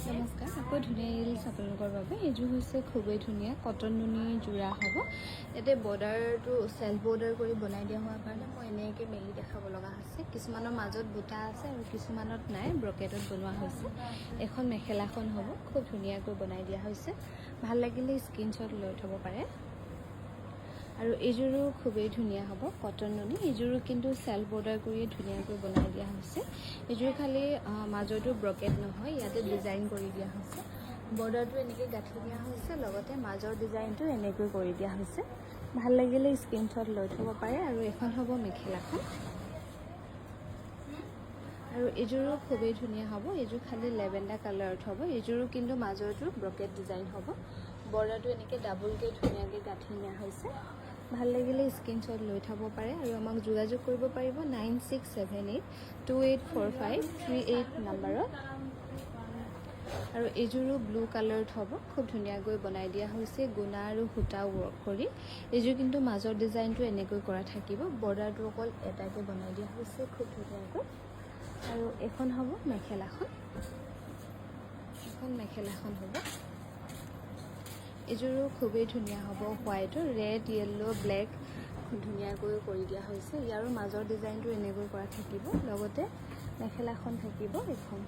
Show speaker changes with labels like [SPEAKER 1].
[SPEAKER 1] নমস্কাৰ, আকৌ ধুনীয়া ৰিলছ আপোনালোকৰ বাবে। এইযোৰ হৈছে খুবেই ধুনীয়া কটন নুনি যোৰা হ'ব। ইয়াতে বৰ্ডাৰটো চেল্ফ বৰ্ডাৰ কৰি বনাই দিয়া হোৱাৰ কাৰণে মই এনেকৈ মেলি দেখাব লগা হৈছে। কিছুমানৰ মাজত বুটা আছে আৰু কিছুমানত নাই, ব্ৰকেটত বনোৱা হৈছে। এখন মেখেলাখন হ'ব, খুব ধুনীয়াকৈ বনাই দিয়া হৈছে। ভাল লাগিলে স্ক্ৰীনশ্বট লৈ থ'ব পাৰে। আৰু এইযোৰো খুবেই ধুনীয়া হ'ব, কটন নুনি। এইযোৰো কিন্তু চেল্ফ বৰ্ডাৰ কৰিয়ে ধুনীয়াকৈ বনাই দিয়া হৈছে। এইযোৰ খালি মাজতো ব্ৰকেট নহয়, ইয়াতে ডিজাইন কৰি দিয়া হৈছে। বৰ্ডাৰটো এনেকৈ গাঁঠি দিয়া হৈছে, লগতে মাজৰ ডিজাইনটো এনেকৈ কৰি দিয়া হৈছে। ভাল লাগিলে স্ক্ৰীনশ্বট লৈ থ'ব পাৰে। আৰু এখন হ'ব মেখেলাখন। আৰু এইযোৰো খুবেই ধুনীয়া হ'ব। এইযোৰ খালি লেভেণ্ডাৰ কালাৰত হ'ব। এইযোৰো কিন্তু মাজৰটো ব্ৰকেট ডিজাইন হ'ব। বৰ্ডাৰটো এনেকৈ ডাবুলকৈ ধুনীয়াকৈ গাঁঠি নিয়া হৈছে। ভাল লাগিলে স্ক্ৰীনশ্বট লৈ থ'ব পাৰে। আৰু আমাক যোগাযোগ কৰিব পাৰিব 9678284538 নম্বৰত। আৰু এইযোৰো ব্লু কালাৰত হ'ব, খুব ধুনীয়াকৈ বনাই দিয়া হৈছে গুণা আৰু সূতা ৱৰ্ক কৰি। এইযোৰ কিন্তু মাজৰ ডিজাইনটো এনেকৈ কৰা থাকিব। বৰ্ডাৰটো অকল এটাকৈ বনাই দিয়া হৈছে খুব ধুনীয়াকৈ। আৰু এখন হ'ব মেখেলাখন। এখন মেখেলাখন হ'ব। এইযোৰো খুবেই ধুনীয়া হ'ব, হোৱাইটো ৰেড, য়েল্লো, ব্লেক ধুনীয়াকৈ কৰি দিয়া হৈছে। ইয়াৰো মাজৰ ডিজাইনটো এনেকৈ কৰা থাকিব, লগতে মেখেলাখন থাকিব এখন।